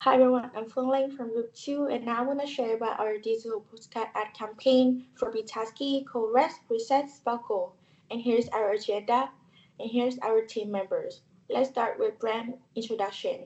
Hi everyone, I'm Phương from Group 2 and now I want to share about our digital postcard ad campaign for Bitaski called Rest, Reset, Sparkle. And here's our agenda and here's our team members. Let's start with brand introduction.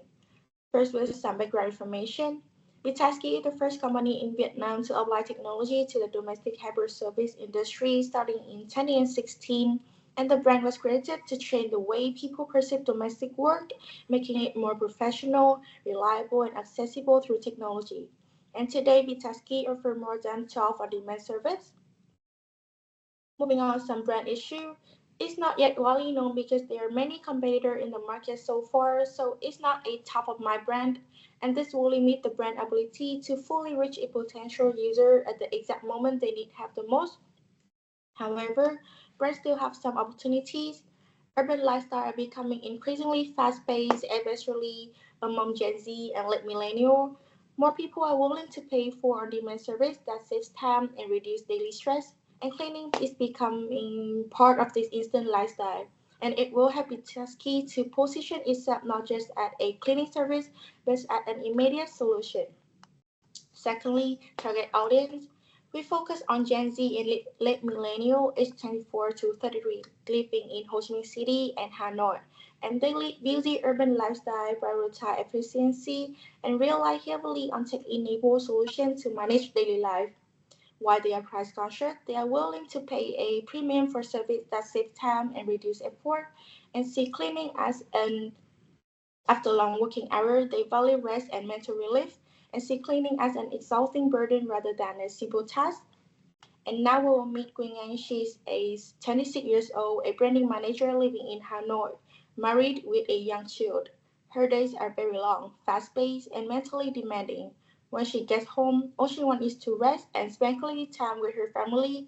First with some background information. Bitaski is the first company in Vietnam to apply technology to the domestic harbor service industry starting in 2016, and the brand was created to change the way people perceive domestic work, making it more professional, reliable, and accessible through technology. And today, Bitaski offers more than 12 on-demand service. Moving on, some brand issue. It's not yet widely known because there are many competitors in the market so far, so it's not a top of my brand, and this will limit the brand ability to fully reach a potential user at the exact moment they need help the most. However, brands still have some opportunities. Urban lifestyle are becoming increasingly fast-paced, especially among Gen Z and late millennial. More people are willing to pay for on-demand service that saves time and reduce daily stress. And cleaning is becoming part of this instant lifestyle. And it will have its key to position itself not just as a cleaning service, but as an immediate solution. Secondly, target audience. We focus on Gen Z and late millennial, aged 24 to 33, living in Ho Chi Minh City and Hanoi, and they lead busy urban lifestyle, prioritize efficiency, and rely heavily on tech-enabled solutions to manage daily life. While they are price conscious, they are willing to pay a premium for service that saves time and reduce effort, and see cleaning as an after long working hours, they value rest and mental relief and see cleaning as an exhausting burden rather than a simple task. And now we will meet Queen Anh. She's a 26 years old, a branding manager living in Hanoi, married with a young child. Her days are very long, fast-paced, and mentally demanding. When she gets home, all she wants is to rest and spend quality time with her family,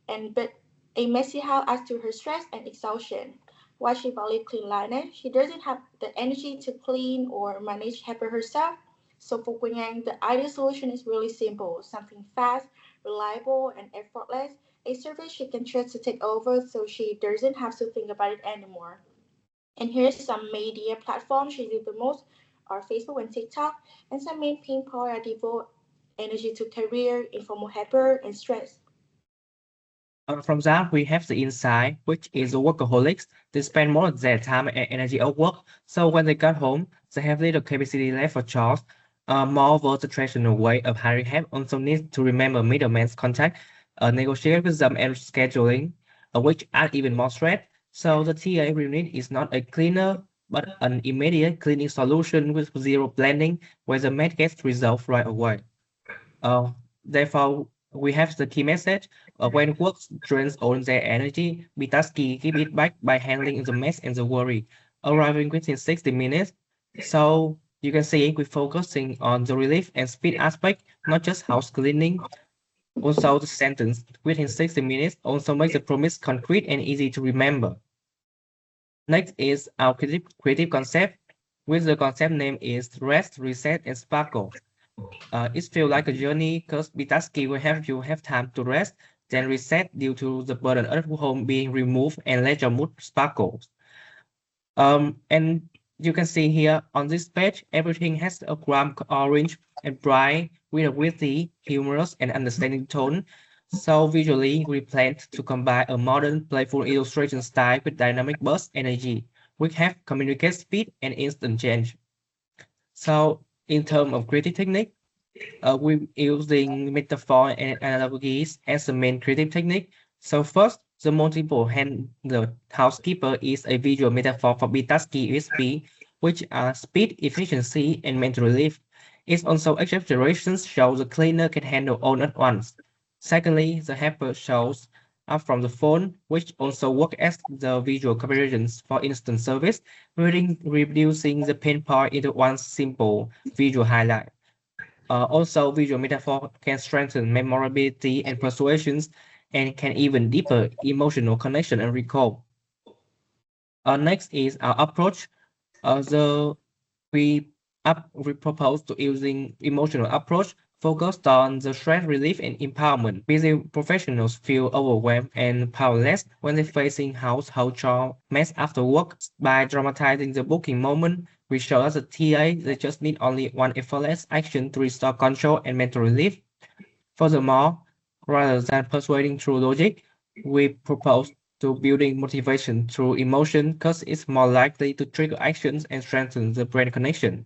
and but a messy house adds to her stress and exhaustion. While she values cleanliness, she doesn't have the energy to clean or manage help herself. So for Queen Anh, the ideal solution is really simple: something fast, reliable, and effortless. A service she can trust to take over so she doesn't have to think about it anymore. And here's some media platforms she uses the most are Facebook and TikTok, and some main pain point are devote energy to career, informal helper, and stress. From that, we have the insight, which is the workaholics. They spend more of their time and energy at work, so when they get home, they have little capacity left for chores. Moreover, the traditional way of hiring help also needs to remember middleman's contact, negotiate with them and scheduling, which add even more stress. So the TA we need is not a cleaner, but an immediate cleaning solution with zero blending, where the mess gets resolved right away. Therefore, we have the key message. When work drains all their energy, Bitaski give it back by handling the mess and the worry, arriving within 60 minutes. So you can see we're focusing on the relief and speed aspect, not just house cleaning. Also, the sentence within 60 minutes also makes the promise concrete and easy to remember. Next is our creative concept, which the concept name is Rest, Reset, and Sparkle. It feels like a journey because Bitaski will help you have time to rest, then reset due to the burden of home being removed and let your mood sparkle. And you can see here on this page, everything has a gram orange and bright with a witty, humorous, and understanding tone. So visually, we plan to combine a modern, playful illustration style with dynamic burst energy. We have communicate speed and instant change. So in terms of creative technique, we're using metaphor and analogies as the main creative technique. So first, the multiple hand the housekeeper is a visual metaphor for Bitaski USP, which are speed, efficiency, and mental relief. It's also exaggerations show the cleaner can handle all at once. Secondly, the helper shows up from the phone, which also work as the visual comparisons for instant service, reducing the pain point into one simple visual highlight. Also, visual metaphor can strengthen memorability and persuasions and can even deeper emotional connection and recall. Next is our approach. The we we propose to using emotional approach focused on the stress relief and empowerment. Busy professionals feel overwhelmed and powerless when they're facing household chore mess after work. By dramatizing the booking moment, We show us a TA they just need only one effortless action to restore control and mental relief. Furthermore, rather than persuading through logic, we propose to building motivation through emotion because it's more likely to trigger actions and strengthen the brain connection.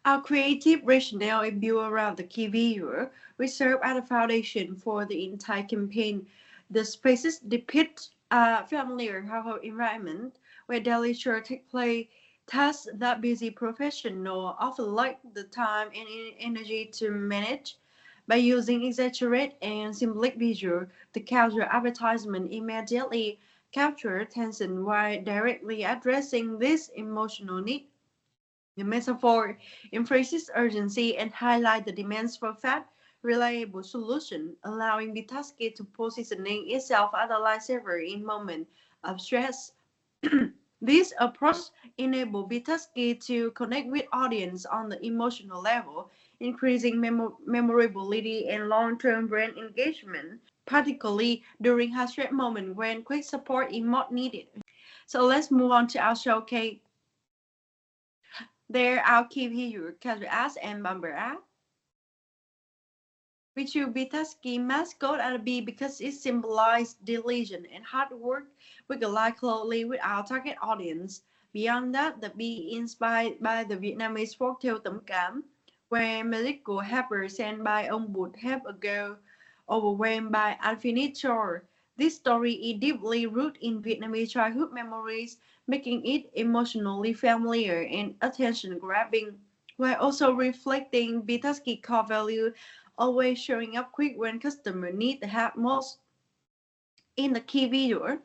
Our creative rationale is built around the key viewer, which serve as a foundation for the entire campaign. The spaces depict a familiar household environment where daily chores take place, tasks that busy professionals often lack the time and energy to manage. By using exaggerate and symbolic visual, the counter advertisement immediately capture attention while directly addressing this emotional need. The metaphor emphasizes urgency and highlights the demands for fast, reliable solution, allowing Bitaski to positioning itself as a lifesaver in moments of stress. This approach enables Bitaski to connect with audience on the emotional level, increasing memorability and long-term brand engagement, particularly during high stress moments when quick support is most needed. So let's move on to our showcase. There, I'll keep here CreativeAd and BumperAd. Which will be tasky mascot at a bee because it symbolizes diligence and hard work. We align closely with our target audience. Beyond that, the bee is inspired by the Vietnamese folktale Tấm Cám, where medical helpers sent by ông Bụt help a girl overwhelmed by infinite chore. This story is deeply rooted in Vietnamese childhood memories, making it emotionally familiar and attention-grabbing, while also reflecting Bitaski core value, always showing up quick when customer need the help most. In the key video,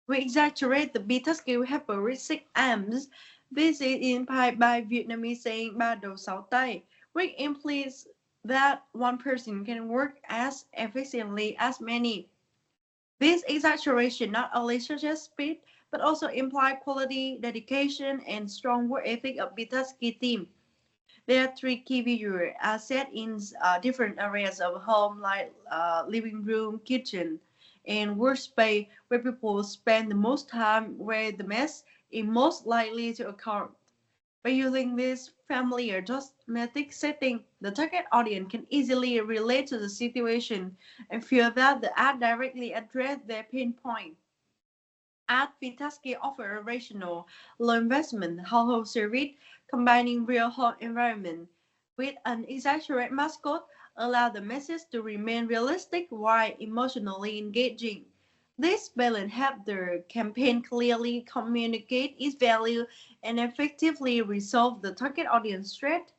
we exaggerate the beta skill heuristic aims. This is implied by Vietnamese saying ba đầu sáu tay, which implies that one person can work as efficiently as many. This exaggeration not only suggests speed, but also implies quality, dedication, and strong work ethic of Bitaski team. There are three key visuals set in different areas of home, like living room, kitchen, and workspace, where people spend the most time, where the mess is most likely to occur. By using this familiar cosmetic setting, the target audience can easily relate to the situation and feel that the ad directly addressed their pain point. Ad Vintasky offers a rational, low-investment household service, combining real home environment with an exaggerated mascot, allow the message to remain realistic while emotionally engaging. This balance helps the campaign clearly communicate its value and effectively resolve the target audience threat.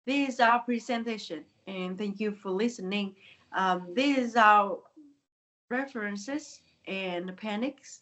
This is our presentation, and thank you for listening. This is our references and appendix.